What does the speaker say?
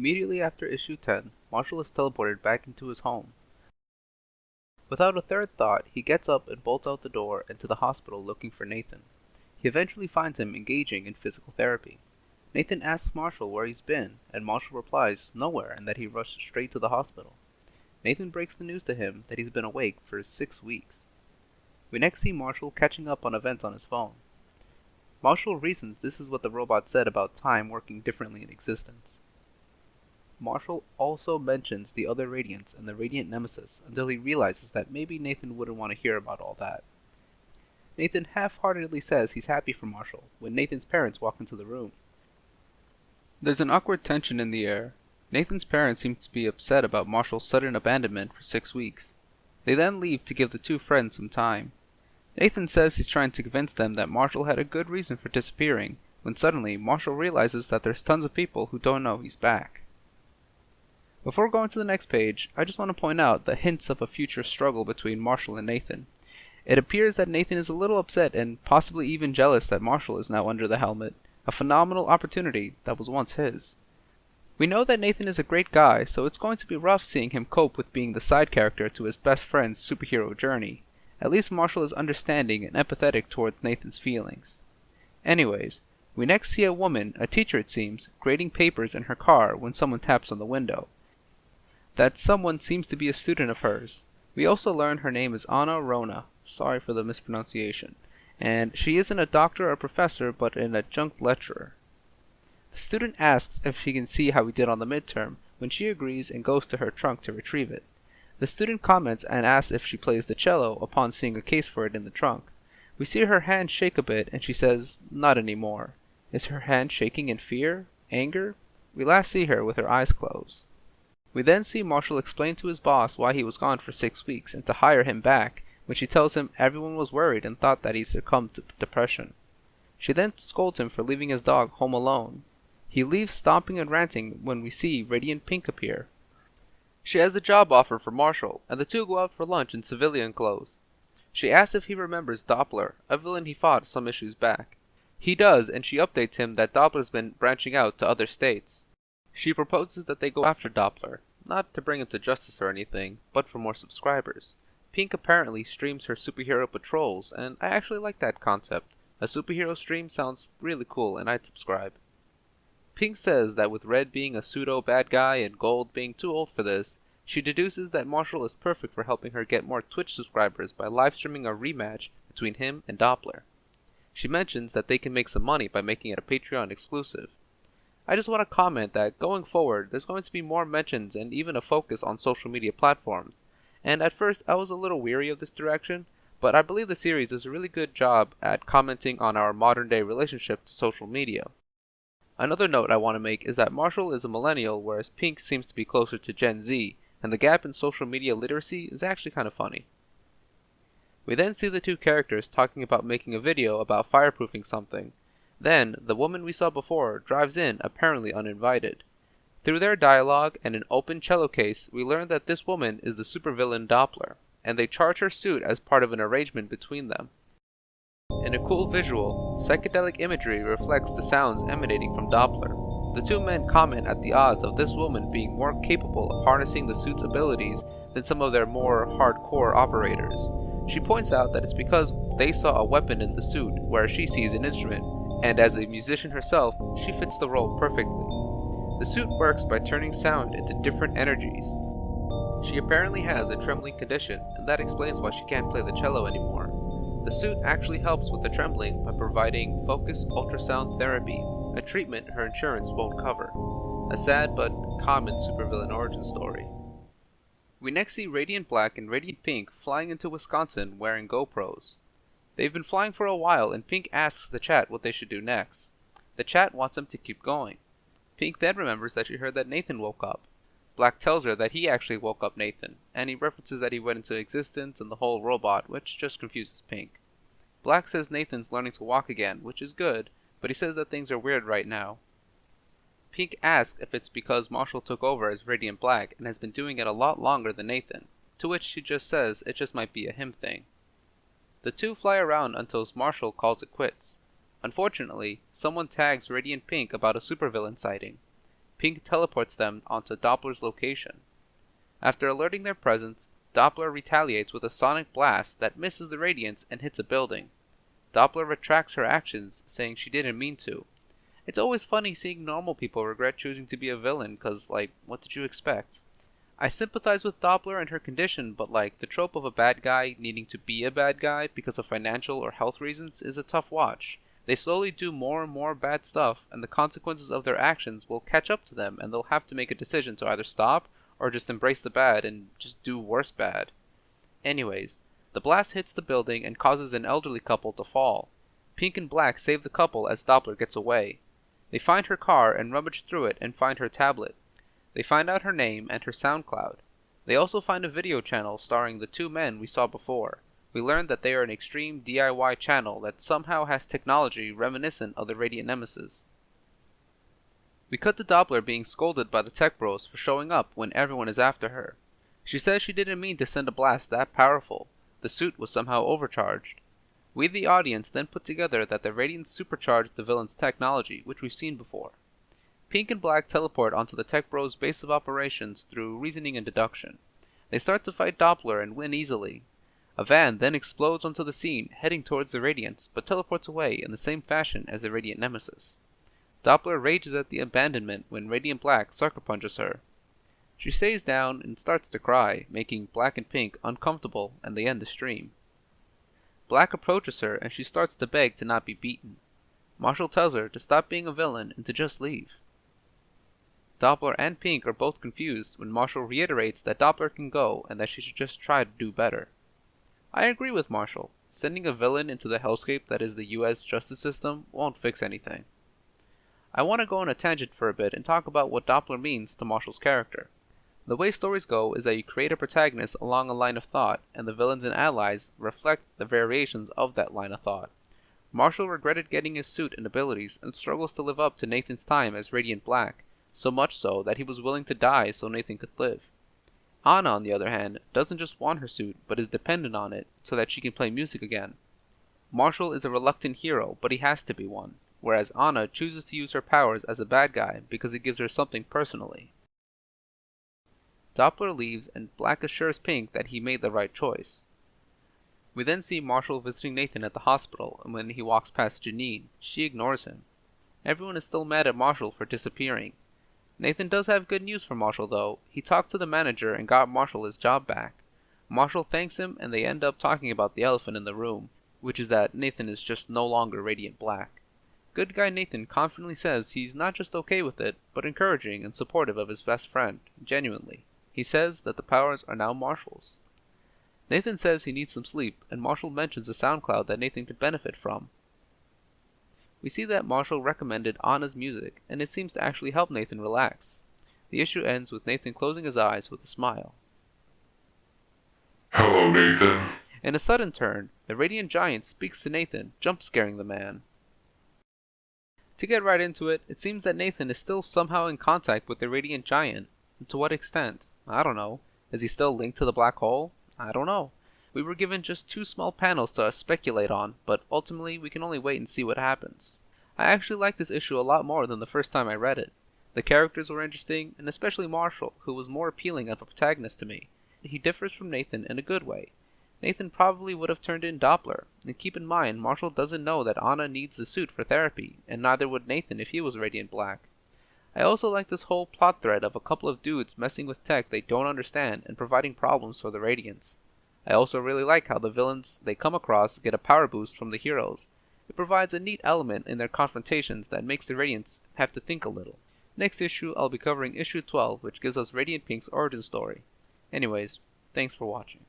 Immediately after issue 10, Marshall is teleported back into his home. Without a third thought, he gets up and bolts out the door and to the hospital looking for Nathan. He eventually finds him engaging in physical therapy. Nathan asks Marshall where he's been, and Marshall replies nowhere and that he rushed straight to the hospital. Nathan breaks the news to him that he's been awake for 6 weeks. We next see Marshall catching up on events on his phone. Marshall reasons this is what the robot said about time working differently in existence. Marshall also mentions the other Radiants and the Radiant Nemesis until he realizes that maybe Nathan wouldn't want to hear about all that. Nathan half-heartedly says he's happy for Marshall when Nathan's parents walk into the room. There's an awkward tension in the air. Nathan's parents seem to be upset about Marshall's sudden abandonment for 6 weeks. They then leave to give the two friends some time. Nathan says he's trying to convince them that Marshall had a good reason for disappearing, when suddenly Marshall realizes that there's tons of people who don't know he's back. Before going to the next page, I just want to point out the hints of a future struggle between Marshall and Nathan. It appears that Nathan is a little upset and possibly even jealous that Marshall is now under the helmet, a phenomenal opportunity that was once his. We know that Nathan is a great guy, so it's going to be rough seeing him cope with being the side character to his best friend's superhero journey. At least Marshall is understanding and empathetic towards Nathan's feelings. Anyways, we next see a woman, a teacher it seems, grading papers in her car when someone taps on the window. That someone seems to be a student of hers. We also learn her name is Anna Rona, sorry for the mispronunciation, and she isn't a doctor or professor but an adjunct lecturer. The student asks if she can see how he did on the midterm, when she agrees and goes to her trunk to retrieve it. The student comments and asks if she plays the cello upon seeing a case for it in the trunk. We see her hand shake a bit and she says, "Not anymore." Is her hand shaking in fear? Anger? We last see her with her eyes closed. We then see Marshall explain to his boss why he was gone for 6 weeks and to hire him back, when she tells him everyone was worried and thought that he succumbed to depression. She then scolds him for leaving his dog home alone. He leaves stomping and ranting when we see Radiant Pink appear. She has a job offer for Marshall, and the two go out for lunch in civilian clothes. She asks if he remembers Doppler, a villain he fought some issues back. He does, and she updates him that Doppler's been branching out to other states. She proposes that they go after Doppler, not to bring him to justice or anything, but for more subscribers. Pink apparently streams her superhero patrols, and I actually like that concept. A superhero stream sounds really cool, and I'd subscribe. Pink says that with Red being a pseudo-bad guy and Gold being too old for this, she deduces that Marshall is perfect for helping her get more Twitch subscribers by livestreaming a rematch between him and Doppler. She mentions that they can make some money by making it a Patreon exclusive. I just want to comment that going forward, there's going to be more mentions and even a focus on social media platforms. And at first, I was a little weary of this direction, but I believe the series does a really good job at commenting on our modern-day relationship to social media. Another note I want to make is that Marshall is a millennial, whereas Pink seems to be closer to Gen Z, and the gap in social media literacy is actually kind of funny. We then see the two characters talking about making a video about fireproofing something. Then, the woman we saw before drives in, apparently uninvited. Through their dialogue and an open cello case, we learn that this woman is the supervillain Doppler, and they charge her suit as part of an arrangement between them. In a cool visual, psychedelic imagery reflects the sounds emanating from Doppler. The two men comment at the odds of this woman being more capable of harnessing the suit's abilities than some of their more hardcore operators. She points out that it's because they saw a weapon in the suit, where she sees an instrument, and as a musician herself, she fits the role perfectly. The suit works by turning sound into different energies. She apparently has a trembling condition, and that explains why she can't play the cello anymore. The suit actually helps with the trembling by providing focused ultrasound therapy, a treatment her insurance won't cover. A sad but common supervillain origin story. We next see Radiant Black and Radiant Pink flying into Wisconsin wearing GoPros. They've been flying for a while, and Pink asks the chat what they should do next. The chat wants them to keep going. Pink then remembers that she heard that Nathan woke up. Black tells her that he actually woke up Nathan, and he references that he went into existence and the whole robot, which just confuses Pink. Black says Nathan's learning to walk again, which is good, but he says that things are weird right now. Pink asks if it's because Marshall took over as Radiant Black and has been doing it a lot longer than Nathan, to which she just says it just might be a him thing. The two fly around until Marshall calls it quits. Unfortunately, someone tags Radiant Pink about a supervillain sighting. Pink teleports them onto Doppler's location. After alerting their presence, Doppler retaliates with a sonic blast that misses the Radiants and hits a building. Doppler retracts her actions, saying she didn't mean to. It's always funny seeing normal people regret choosing to be a villain, cause, what did you expect? I sympathize with Doppler and her condition, but the trope of a bad guy needing to be a bad guy because of financial or health reasons is a tough watch. They slowly do more and more bad stuff, and the consequences of their actions will catch up to them, and they'll have to make a decision to either stop or just embrace the bad and just do worse bad. Anyways, the blast hits the building and causes an elderly couple to fall. Pink and Black save the couple as Doppler gets away. They find her car and rummage through it and find her tablet. They find out her name and her SoundCloud. They also find a video channel starring the two men we saw before. We learn that they are an extreme DIY channel that somehow has technology reminiscent of the Radiant Nemesis. We cut to Doppler being scolded by the tech bros for showing up when everyone is after her. She says she didn't mean to send a blast that powerful. The suit was somehow overcharged. We, the audience, then put together that the Radiants supercharged the villain's technology, which we've seen before. Pink and Black teleport onto the Tech Bros' base of operations through reasoning and deduction. They start to fight Doppler and win easily. A van then explodes onto the scene, heading towards the Radiants, but teleports away in the same fashion as the Radiant Nemesis. Doppler rages at the abandonment when Radiant Black sucker punches her. She stays down and starts to cry, making Black and Pink uncomfortable, and they end the stream. Black approaches her and she starts to beg to not be beaten. Marshall tells her to stop being a villain and to just leave. Doppler and Pink are both confused when Marshall reiterates that Doppler can go and that she should just try to do better. I agree with Marshall. Sending a villain into the hellscape that is the US justice system won't fix anything. I want to go on a tangent for a bit and talk about what Doppler means to Marshall's character. The way stories go is that you create a protagonist along a line of thought, and the villains and allies reflect the variations of that line of thought. Marshall regretted getting his suit and abilities and struggles to live up to Nathan's time as Radiant Black, so much so that he was willing to die so Nathan could live. Anna, on the other hand, doesn't just want her suit, but is dependent on it so that she can play music again. Marshall is a reluctant hero, but he has to be one, whereas Anna chooses to use her powers as a bad guy because it gives her something personally. Doppler leaves and Black assures Pink that he made the right choice. We then see Marshall visiting Nathan at the hospital, and when he walks past Janine, she ignores him. Everyone is still mad at Marshall for disappearing. Nathan does have good news for Marshall though. He talked to the manager and got Marshall his job back. Marshall thanks him and they end up talking about the elephant in the room, which is that Nathan is just no longer Radiant Black. Good guy Nathan confidently says he's not just okay with it, but encouraging and supportive of his best friend, genuinely. He says that the powers are now Marshall's. Nathan says he needs some sleep, and Marshall mentions a SoundCloud that Nathan could benefit from. We see that Marshall recommended Anna's music, and it seems to actually help Nathan relax. The issue ends with Nathan closing his eyes with a smile. Hello, Nathan. In a sudden turn, the Radiant Giant speaks to Nathan, jump-scaring the man. To get right into it, it seems that Nathan is still somehow in contact with the Radiant Giant. And to what extent? I don't know. Is he still linked to the black hole? I don't know. We were given just 2 small panels to speculate on, but ultimately we can only wait and see what happens. I actually like this issue a lot more than the first time I read it. The characters were interesting, and especially Marshall, who was more appealing of a protagonist to me. He differs from Nathan in a good way. Nathan probably would have turned in Doppler, and keep in mind Marshall doesn't know that Anna needs the suit for therapy, and neither would Nathan if he was Radiant Black. I also like this whole plot thread of a couple of dudes messing with tech they don't understand and providing problems for the Radiants. I also really like how the villains they come across get a power boost from the heroes. It provides a neat element in their confrontations that makes the Radiants have to think a little. Next issue I'll be covering issue 12, which gives us Radiant Pink's origin story. Anyways, thanks for watching.